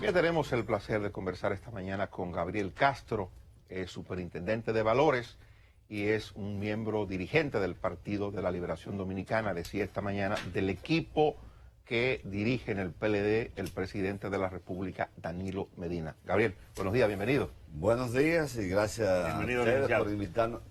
Bien, tenemos el placer de conversar esta mañana con Gabriel Castro, superintendente de Valores y es un miembro dirigente del Partido de la Liberación Dominicana. Decía esta mañana del equipo que dirige en el PLD el presidente de la República, Danilo Medina. Gabriel, buenos días, bienvenido. Buenos días y gracias a ustedes por invitarnos.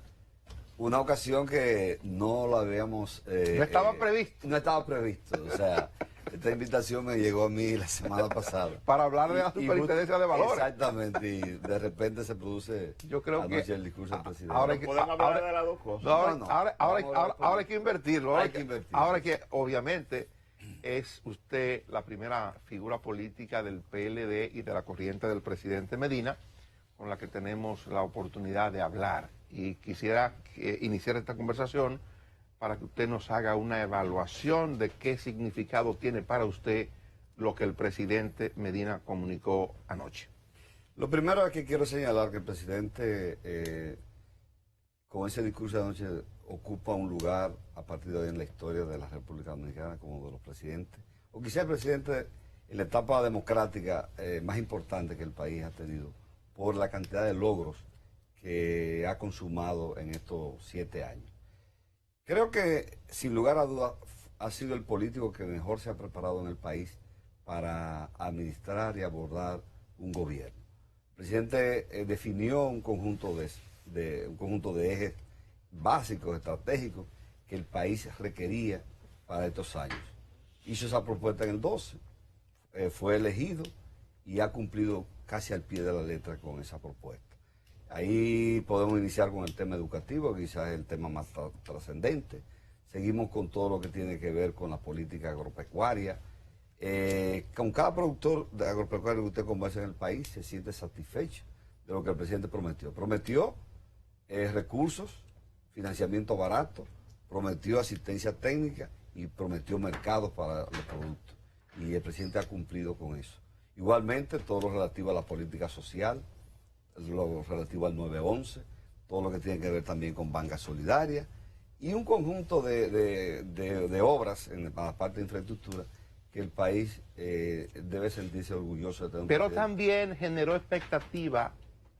Una ocasión que no la habíamos... no estaba previsto. No estaba previsto, o sea, esta invitación me llegó a mí la semana pasada. Para hablar de la superintendencia de Valores. Exactamente, y de repente se produce yo creo anoche que el discurso del presidente. Ahora hay que, podemos hablar de las dos cosas. Ahora hay que invertirlo. Hay que invertirlo. Ahora que obviamente es usted la primera figura política del PLD y de la corriente del presidente Medina con la que tenemos la oportunidad de hablar. Y quisiera iniciar esta conversación para que usted nos haga una evaluación de qué significado tiene para usted lo que el presidente Medina comunicó anoche. Lo primero es que quiero señalar que el presidente, con ese discurso de anoche, ocupa un lugar a partir de hoy en la historia de la República Dominicana como de los presidentes, o quizá el presidente en la etapa democrática más importante que el país ha tenido, por la cantidad de logros que ha consumado en estos 7 años. Creo que, sin lugar a dudas, ha sido el político que mejor se ha preparado en el país para administrar y abordar un gobierno. El presidente definió un conjunto de ejes básicos, estratégicos, que el país requería para estos años. Hizo esa propuesta en el 12, fue elegido y ha cumplido casi al pie de la letra con esa propuesta. Ahí podemos iniciar con el tema educativo, que quizás es el tema más trascendente. Seguimos con todo lo que tiene que ver con la política agropecuaria. Con cada productor de agropecuario que usted conversa en el país se siente satisfecho de lo que el presidente prometió. Prometió recursos, financiamiento barato, prometió asistencia técnica y prometió mercados para los productos. Y el presidente ha cumplido con eso. Igualmente, todo lo relativo a la política social, lo relativo al 911, todo lo que tiene que ver también con banca solidaria y un conjunto de obras en la parte de infraestructura que el país debe sentirse orgulloso de tener. Pero también generó expectativa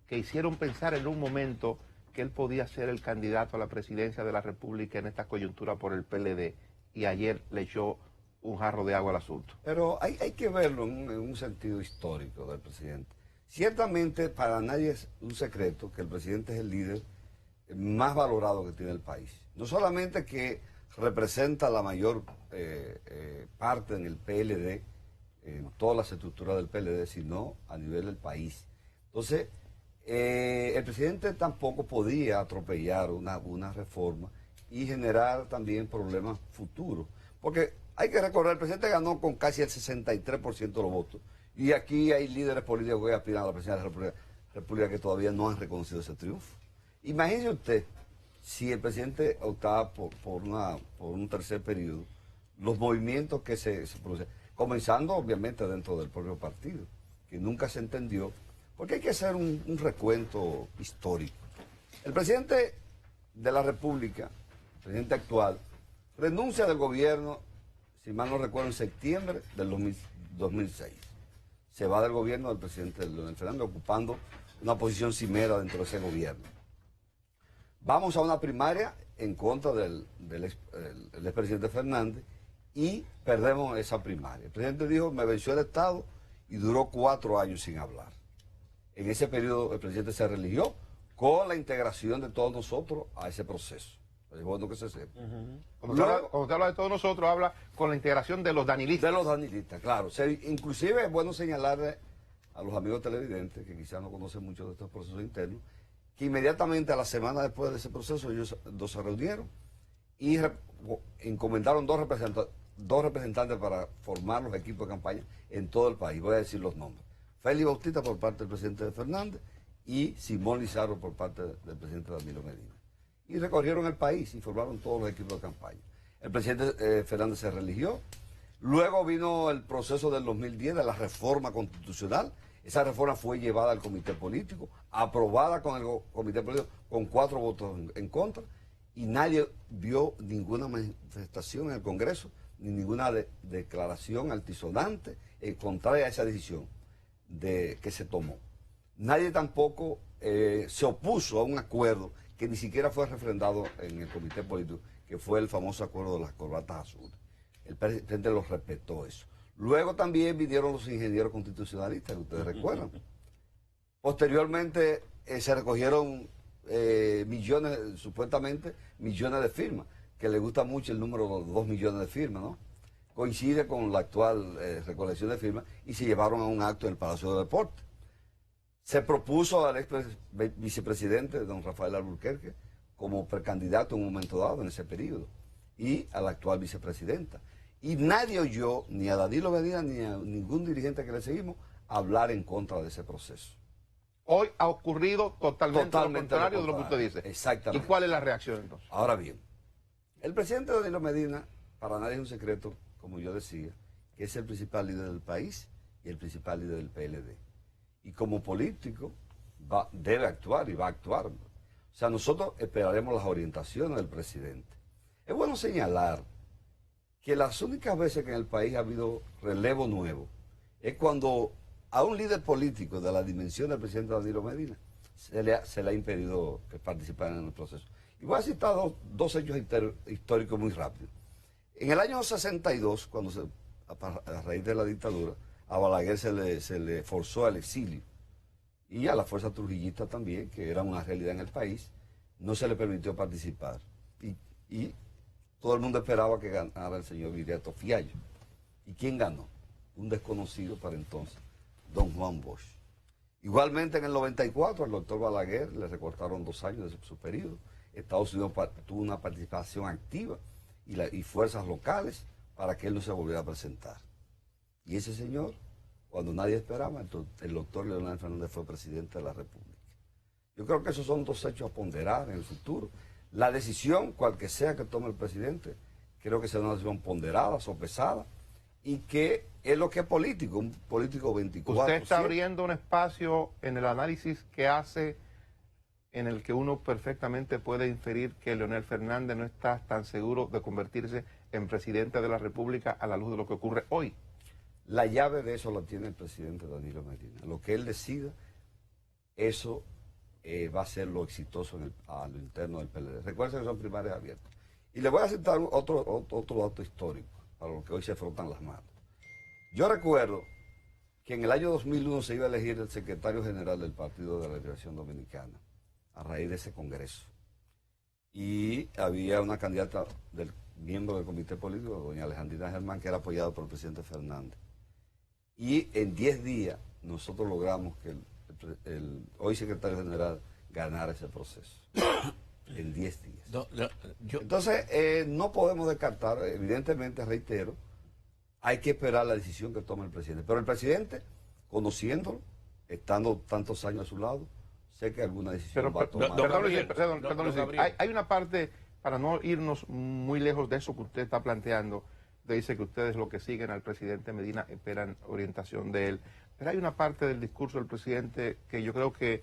que hicieron pensar en un momento que él podía ser el candidato a la presidencia de la República en esta coyuntura por el PLD y ayer le echó un jarro de agua al asunto. Pero hay que verlo en un sentido histórico del presidente. Ciertamente para nadie es un secreto que el presidente es el líder más valorado que tiene el país. No solamente que representa la mayor parte en el PLD, en todas las estructuras del PLD, sino a nivel del país. Entonces, el presidente tampoco podía atropellar una reforma y generar también problemas futuros. Porque hay que recordar, el presidente ganó con casi el 63% de los votos. Y aquí hay líderes políticos que aspiran a la presidencia de la República que todavía no han reconocido ese triunfo. Imagínese usted, si el presidente optaba por un tercer periodo, los movimientos que se producen, comenzando obviamente dentro del propio partido, que nunca se entendió, porque hay que hacer un recuento histórico. El presidente de la República, el presidente actual, renuncia del gobierno, si mal no recuerdo, en septiembre del 2006. Se va del gobierno del presidente Leonel Fernández, ocupando una posición cimera dentro de ese gobierno. Vamos a una primaria en contra del expresidente Fernández y perdemos esa primaria. El presidente dijo, me venció el Estado y duró 4 años sin hablar. En ese periodo el presidente se religió con la integración de todos nosotros a ese proceso. Es bueno que se sepa. Cuando usted habla de todos nosotros, habla con la integración de los danilistas. De los danilistas, claro. Inclusive es bueno señalarle a los amigos televidentes, que quizás no conocen mucho de estos procesos internos, que inmediatamente a la semana después de ese proceso ellos dos se reunieron y encomendaron dos representantes para formar los equipos de campaña en todo el país. Voy a decir los nombres. Félix Bautista por parte del presidente Fernández y Simón Lizarro por parte del presidente Danilo Medina. Y recorrieron el país y formaron todos los equipos de campaña. El presidente Fernández se religió. Luego vino el proceso del 2010 de la reforma constitucional. Esa reforma fue llevada al comité político, aprobada con el comité político con 4 votos en contra, y nadie vio ninguna manifestación en el Congreso, ni ninguna declaración altisonante contraria a esa decisión. que se tomó. Nadie tampoco se opuso a un acuerdo que ni siquiera fue refrendado en el comité político, que fue el famoso acuerdo de las corbatas azules. El presidente lo respetó eso. Luego también vinieron los ingenieros constitucionalistas, que ustedes recuerdan. Posteriormente se recogieron millones, supuestamente millones de firmas, que le gusta mucho el número de 2 millones de firmas, ¿no? Coincide con la actual recolección de firmas y se llevaron a un acto en el Palacio de Deportes. Se propuso al ex vicepresidente, don Rafael Alburquerque, como precandidato en un momento dado en ese periodo, y a la actual vicepresidenta. Y nadie oyó, ni a Danilo Medina, ni a ningún dirigente que le seguimos, hablar en contra de ese proceso. Hoy ha ocurrido totalmente lo contrario de lo que usted dice. Exactamente. ¿Y cuál es la reacción entonces? Ahora bien, el presidente Danilo Medina, para nadie es un secreto, como yo decía, que es el principal líder del país y el principal líder del PLD. Y como político debe actuar y va a actuar. O sea, nosotros esperaremos las orientaciones del presidente. Es bueno señalar que las únicas veces que en el país ha habido relevo nuevo es cuando a un líder político de la dimensión del presidente Danilo Medina se le ha impedido participar en el proceso. Y voy a citar dos hechos históricos muy rápidos. En el año 62, a raíz de la dictadura, a Balaguer se le forzó al exilio, y a la fuerza trujillista también, que era una realidad en el país, no se le permitió participar. Y todo el mundo esperaba que ganara el señor Viriato Fiallo. ¿Y quién ganó? Un desconocido para entonces, don Juan Bosch. Igualmente en el 94 al doctor Balaguer le recortaron 2 años de su periodo. Estados Unidos tuvo una participación activa y fuerzas locales para que él no se volviera a presentar. Y ese señor, cuando nadie esperaba, el doctor Leonel Fernández fue presidente de la República. Yo creo que esos son 2 hechos a ponderar en el futuro. La decisión, cual que sea que tome el presidente, creo que será una decisión ponderada, sopesada, y que es lo que es político, un político 24/7. Usted está abriendo un espacio en el análisis que hace, en el que uno perfectamente puede inferir que Leonel Fernández no está tan seguro de convertirse en presidente de la República a la luz de lo que ocurre hoy. La llave de eso la tiene el presidente Danilo Medina. Lo que él decida, eso va a ser lo exitoso a lo interno del PLD. Recuerden que son primarias abiertas. Y le voy a citar otro dato histórico, para los que hoy se frotan las manos. Yo recuerdo que en el año 2001 se iba a elegir el secretario general del Partido de la Liberación Dominicana, a raíz de ese congreso. Y había una candidata del miembro del comité político, doña Alejandrina Germán, que era apoyada por el presidente Fernández. Y en 10 días nosotros logramos que el hoy secretario general ganara ese proceso. En 10 días. Entonces, no podemos descartar, evidentemente, reitero, hay que esperar la decisión que tome el presidente. Pero el presidente, conociéndolo, estando tantos años a su lado, sé que alguna decisión va a tomar. Perdón, hay una parte, para no irnos muy lejos de eso que usted está planteando, dice que ustedes lo que siguen al presidente Medina esperan orientación de él. Pero hay una parte del discurso del presidente que yo creo que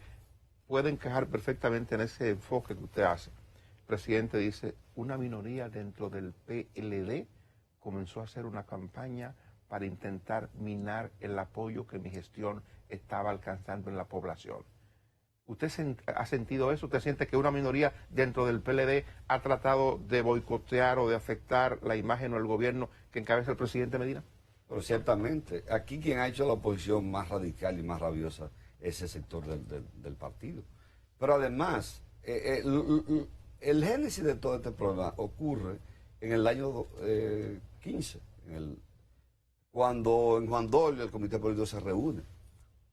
puede encajar perfectamente en ese enfoque que usted hace. El presidente dice, una minoría dentro del PLD comenzó a hacer una campaña para intentar minar el apoyo que mi gestión estaba alcanzando en la población. ¿Usted ha sentido eso? ¿Usted siente que una minoría dentro del PLD ha tratado de boicotear o de afectar la imagen o el gobierno que encabeza el presidente Medina? Pero ciertamente, aquí quien ha hecho la oposición más radical y más rabiosa es el sector del partido. Pero además, el génesis de todo este problema ocurre en el año 15, cuando en Juan Dolio el comité político se reúne.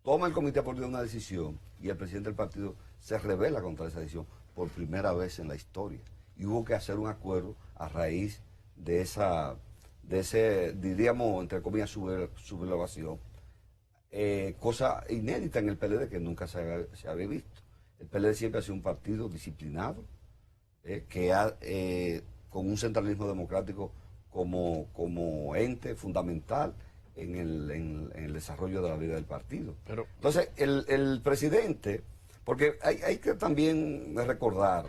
Toma el comité político una decisión y el presidente del partido se rebela contra esa decisión por primera vez en la historia. Y hubo que hacer un acuerdo a raíz de ese, diríamos, entre comillas, sublevación. Cosa inédita en el PLD que nunca se había visto. El PLD siempre ha sido un partido disciplinado, con un centralismo democrático como ente fundamental en el desarrollo de la vida del partido. Entonces, el presidente, porque hay que también recordar,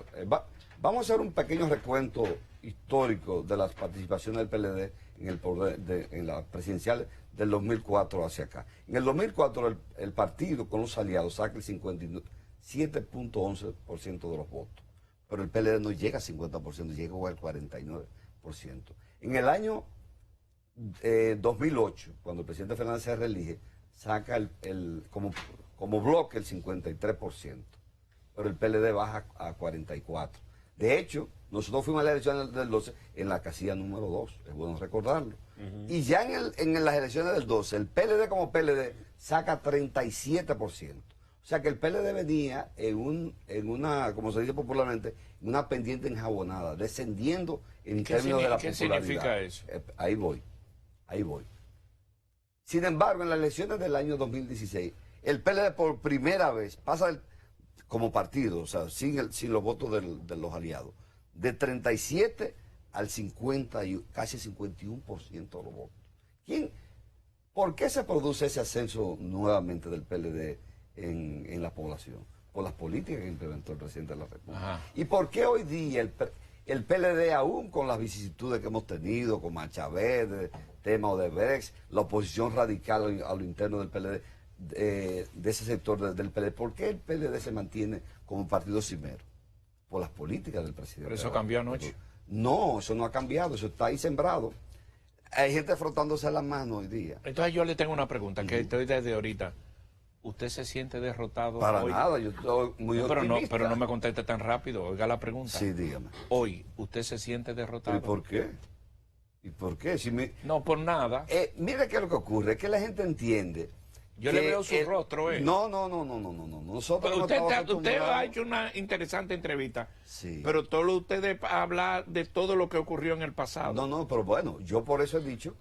vamos a hacer un pequeño recuento histórico de las participaciones del PLD en el poder en las presidenciales del 2004 hacia acá. En el 2004 el partido con los aliados saca el 57.11% de los votos, pero el PLD no llega al 50%, llega al 49%. En el año 2008, cuando el presidente Fernández se reelige, saca como bloque el 53%, pero el PLD baja a 44%. De hecho, nosotros fuimos a las elecciones del 12 en la casilla número 2, es bueno recordarlo. Y ya en las elecciones del 12, el PLD como PLD saca 37%. O sea que el PLD venía en una, como se dice popularmente, en una pendiente enjabonada, descendiendo en términos de la popularidad. ¿Qué significa eso? Ahí voy. Sin embargo, en las elecciones del año 2016, el PLD por primera vez pasa como partido, o sea, sin los votos de los aliados, de 37 al 50, casi 51% de los votos. ¿Por qué se produce ese ascenso nuevamente del PLD en la población? Por las políticas que implementó el presidente de la República. Ajá. ¿Y por qué hoy día el PLD, aún con las vicisitudes que hemos tenido, con Mancha Verde, tema Odebrecht, la oposición radical a lo interno del PLD, de ese sector del PLD, ¿por qué el PLD se mantiene como partido cimero? Por las políticas del presidente. ¿Pero eso cambió anoche? No, eso no ha cambiado, eso está ahí sembrado. Hay gente frotándose las manos hoy día. Entonces yo le tengo una pregunta, que estoy desde ahorita. ¿Usted se siente derrotado Para hoy? nada, yo estoy muy optimista. Pero no me conteste tan rápido, oiga la pregunta. Sí, dígame. Hoy, ¿usted se siente derrotado? ¿Y por qué? ¿Y por qué? No, por nada. Mira qué es lo que ocurre, es que la gente entiende. Yo le veo su rostro, No. Nosotros pero usted ha hecho una interesante entrevista. Sí. Pero todo usted habla de todo lo que ocurrió en el pasado. No, pero bueno, yo por eso he dicho,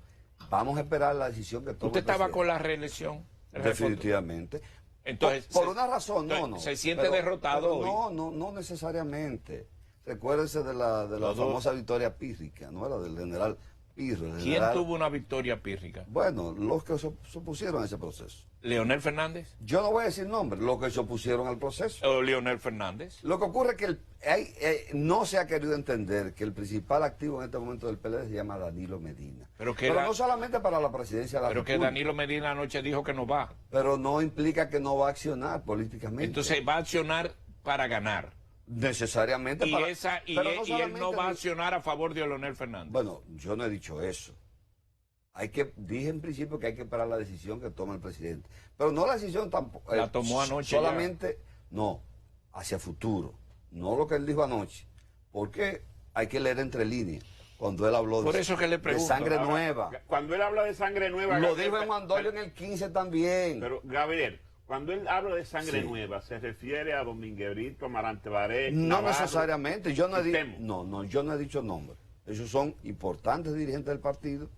vamos a esperar la decisión que tome. ¿Usted estaba con la reelección? Definitivamente. Entonces, por una razón, no. ¿Se siente derrotado hoy? No necesariamente. Recuérdese de la famosa victoria pírrica, ¿no? Era del general Pirro. ¿Quién tuvo una victoria pírrica? Bueno, los que se opusieron a ese proceso. ¿Leonel Fernández? Yo no voy a decir nombres, los que se opusieron al proceso. ¿O Leonel Fernández? Lo que ocurre es que no se ha querido entender que el principal activo en este momento del PLD se llama Danilo Medina. Pero no solamente para la presidencia de la República. Pero que Danilo Medina anoche dijo que no va. Pero no implica que no va a accionar políticamente. Entonces va a accionar para ganar. Necesariamente. Y él no va a accionar a favor de Leonel Fernández. Bueno, yo no he dicho eso. Dije en principio que hay que esperar la decisión que toma el presidente. Pero no la decisión tampoco. La tomó anoche. Solamente, no, hacia futuro. No lo que él dijo anoche. Porque hay que leer entre líneas. Cuando él habló Por eso que le pregunto, de sangre nueva. Cuando él habla de sangre nueva... Lo dijo en Mandolio en el 15 también. Pero, Gabriel, cuando él habla de sangre nueva, ¿se refiere a Domínguez Brito, Amarante Baré? No Navarro, necesariamente. Yo no he dicho nombres. Esos son importantes dirigentes del partido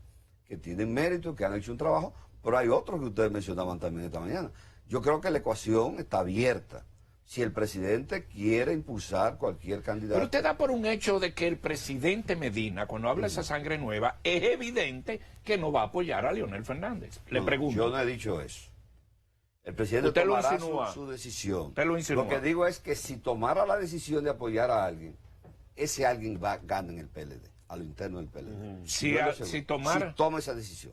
que tienen mérito, que han hecho un trabajo, pero hay otros que ustedes mencionaban también esta mañana. Yo creo que la ecuación está abierta. Si el presidente quiere impulsar cualquier candidato... Pero usted da por un hecho de que el presidente Medina, cuando habla de esa sangre nueva, es evidente que no va a apoyar a Leonel Fernández. Le pregunto. Yo no he dicho eso. El presidente tomará su decisión. Usted lo insinúa. Lo que digo es que si tomara la decisión de apoyar a alguien, ese alguien gana en el PLD, a lo interno del PLD. Si toma esa decisión.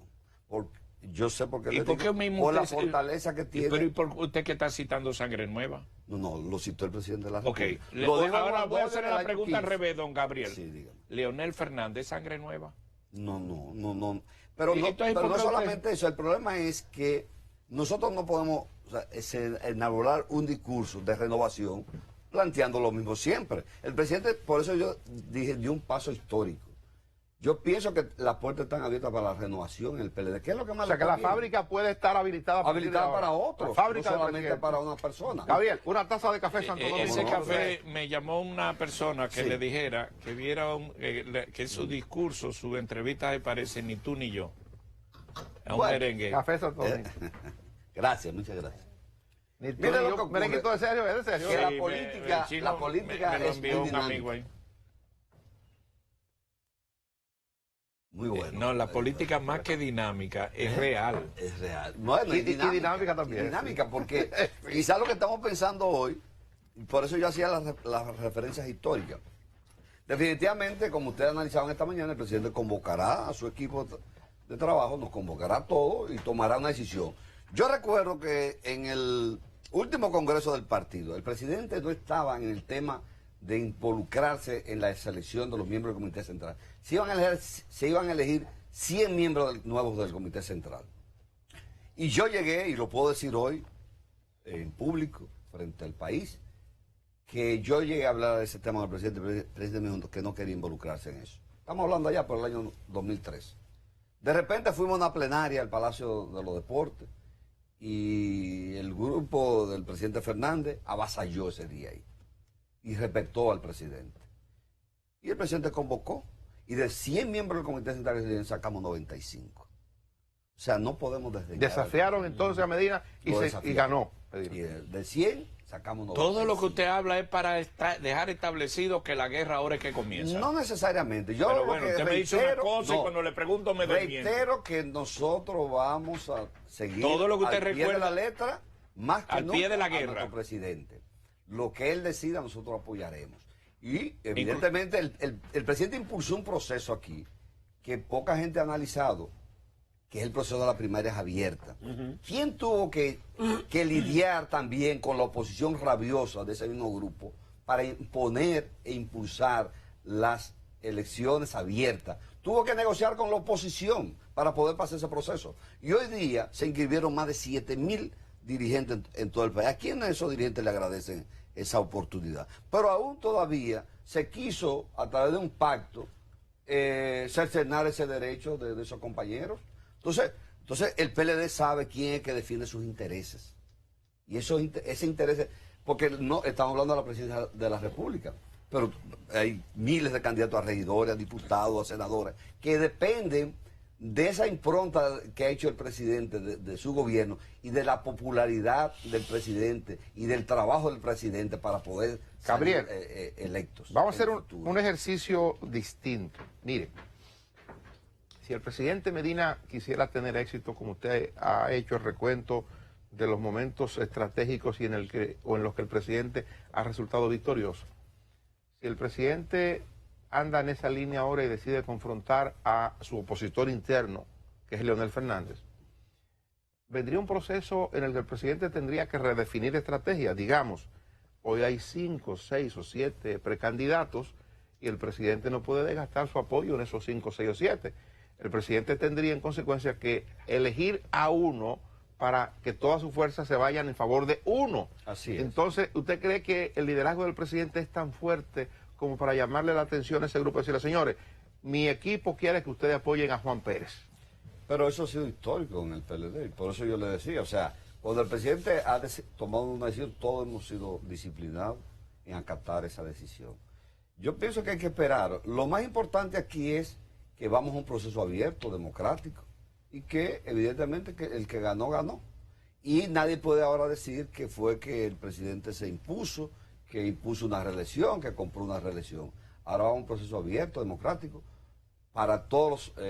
Yo sé por qué le digo, por la fortaleza que tiene. ¿Pero y por usted que está citando sangre nueva? No, lo citó el presidente de la República. Ahora voy a hacer la pregunta al revés, don Gabriel. Sí, dígame. ¿Leonel Fernández, sangre nueva? No. Pero no solamente eso, el problema es que nosotros no podemos elaborar un discurso de renovación planteando lo mismo siempre. El presidente, por eso yo dije, dio un paso histórico. Yo pienso que las puertas están abiertas para la renovación en el PLD. ¿Qué es lo que más? O sea, que la fábrica puede estar habilitada para otros, no solamente para una persona. Gabriel, una taza de café Santo Domingo. Ese café me llamó una persona que le dijera que viera que su discurso, su entrevista se parece ni tú ni yo. Es un merengue. Café Santo Domingo. Gracias, muchas gracias. Mira lo que ocurre. Merenguito de serio, es de serio. Que la política me lo envió un amigo ahí. Muy bueno. No, la política más que dinámica es real. Es real. Bueno, y dinámica también. Dinámica, porque quizás lo que estamos pensando hoy, por eso yo hacía las referencias históricas. definitivamente, como ustedes analizaban esta mañana, el presidente convocará a su equipo de trabajo, nos convocará a todos y tomará una decisión. Yo recuerdo que en el último congreso del partido, el presidente no estaba en el tema de involucrarse en la selección de los miembros del Comité Central. Se iban a elegir 100 miembros nuevos del Comité Central. Y yo llegué, y lo puedo decir hoy, en público, frente al país, que yo llegué a hablar de ese tema con el presidente me dijo que no quería involucrarse en eso. Estamos hablando allá por el año 2003. De repente fuimos a una plenaria al Palacio de los Deportes y el grupo del presidente Fernández avasalló ese día ahí y respetó al presidente. Y el presidente convocó y de 100 miembros del Comité Central sacamos 95. O sea, no podemos desdeñar. Desafiaron entonces a Medina y ganó. Y de 100 sacamos 95. Todo lo que usted habla es para dejar establecido que la guerra ahora es que comienza. No necesariamente. Yo Pero lo bueno, que usted me dice una cosa y no, cuando le pregunto me desmiente. reitero que nosotros vamos a seguir todo lo que usted al pie de recuerda la letra, más que al nunca, pie de la a guerra. nuestro presidente. Lo que él decida nosotros apoyaremos. Y evidentemente el presidente impulsó un proceso aquí que poca gente ha analizado, que es el proceso de las primarias abiertas. ¿Quién tuvo que lidiar también con la oposición rabiosa de ese mismo grupo para imponer e impulsar las elecciones abiertas? Tuvo que negociar con la oposición para poder pasar ese proceso. Y hoy día se inscribieron más de 7.000 dirigentes en todo el país. ¿A quién esos dirigentes le agradecen esa oportunidad? Pero aún todavía se quiso, a través de un pacto, cercenar ese derecho de esos compañeros. Entonces el PLD sabe quién es que defiende sus intereses. Y ese interés, porque no estamos hablando de la presidencia de la República, pero hay miles de candidatos a regidores, a diputados, a senadores, que dependen de esa impronta que ha hecho el presidente de su gobierno y de la popularidad del presidente y del trabajo del presidente para poder Gabriel, salir electos. Vamos a hacer un ejercicio distinto. Mire, si el presidente Medina quisiera tener éxito, como usted ha hecho el recuento de los momentos estratégicos y en los que el presidente ha resultado victorioso, si el presidente anda en esa línea ahora y decide confrontar a su opositor interno, que es Leonel Fernández, vendría un proceso en el que el presidente tendría que redefinir estrategias. Digamos, hoy hay 5, 6 o 7 precandidatos y el presidente no puede desgastar su apoyo en esos 5, 6 o 7. El presidente tendría en consecuencia que elegir a uno para que todas sus fuerzas se vayan en favor de uno. Así es. Entonces, ¿usted cree que el liderazgo del presidente es tan fuerte como para llamarle la atención a ese grupo y decirle, señores, mi equipo quiere que ustedes apoyen a Juan Pérez? Pero eso ha sido histórico en el PLD, y por eso yo le decía, o sea, cuando el presidente ha tomado una decisión, todos hemos sido disciplinados en acatar esa decisión. Yo pienso que hay que esperar. Lo más importante aquí es que vamos a un proceso abierto, democrático, y que evidentemente que el que ganó, ganó. Y nadie puede ahora decir que fue que el presidente se impuso, que impuso una reelección, que compró una reelección. Ahora va a un proceso abierto, democrático, para todos los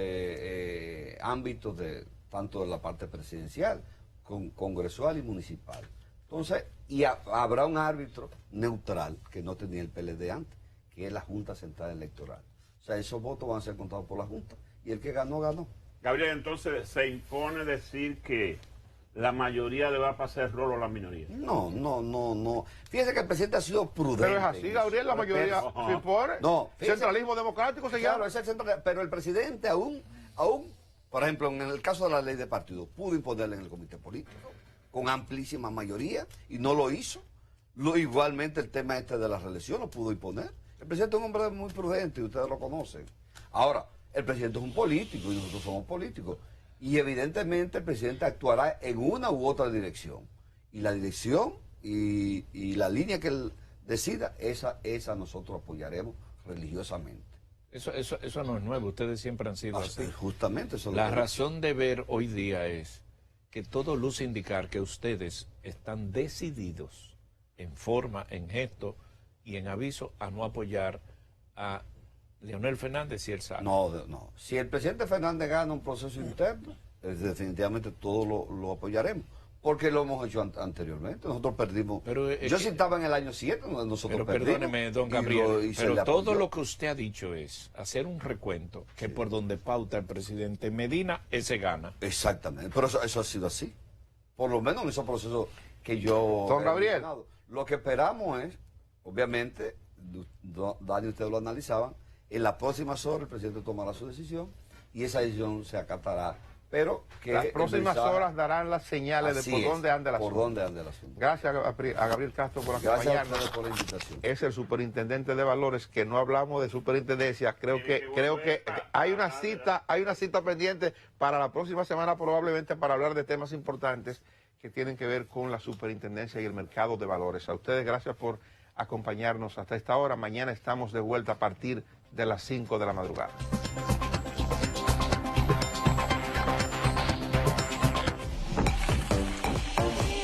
ámbitos, tanto de la parte presidencial, congresual y municipal. Entonces, habrá un árbitro neutral, que no tenía el PLD antes, que es la Junta Central Electoral. O sea, esos votos van a ser contados por la Junta, y el que ganó, ganó. Gabriel, entonces se impone decir que la mayoría le va a pasar el rolo a la minoría. No. Fíjese que el presidente ha sido prudente. Pero es así, Gabriel, la mayoría se impone. No, fíjese, centralismo democrático se llama. claro, es el centro, pero el presidente aún, por ejemplo, en el caso de la ley de partidos, pudo imponerle en el comité político con amplísima mayoría y no lo hizo. Igualmente el tema de la reelección lo pudo imponer. El presidente es un hombre muy prudente y ustedes lo conocen. Ahora, el presidente es un político y nosotros somos políticos. Y evidentemente el presidente actuará en una u otra dirección. Y la dirección y la línea que él decida, esa nosotros apoyaremos religiosamente. Eso no es nuevo, ustedes siempre han sido así. Justamente eso es La lo que razón de ver hoy día es que todo luce indicar que ustedes están decididos en forma, en gesto y en aviso a no apoyar a Leonel Fernández si él sale. No. Si el presidente Fernández gana un proceso interno, definitivamente todos lo apoyaremos. Porque lo hemos hecho anteriormente. Nosotros perdimos. Pero, yo sí estaba en el año 7, nosotros Pero perdimos. perdóneme, don y Gabriel, y se pero le todo apoyó. lo que usted ha dicho es hacer un recuento que por donde pauta el presidente Medina, ese gana. Exactamente, pero eso ha sido así. Por lo menos en esos procesos que yo... Don he Gabriel. mencionado. Lo que esperamos es, obviamente, Dani y ustedes lo analizaban, en las próximas horas el presidente tomará su decisión y esa decisión se acatará. Pero que Las el próximas mensaje- horas darán las señales Así de por es, dónde anda el por asunto. dónde anda el asunto. Gracias a Gabriel Castro por Gracias a acompañarnos. ustedes por la invitación. Es el superintendente de valores, que no hablamos de superintendencia. Creo que hay una cita pendiente para la próxima semana, probablemente para hablar de temas importantes que tienen que ver con la superintendencia y el mercado de valores. A ustedes gracias por acompañarnos hasta esta hora. Mañana estamos de vuelta a partir de las 5 de la madrugada.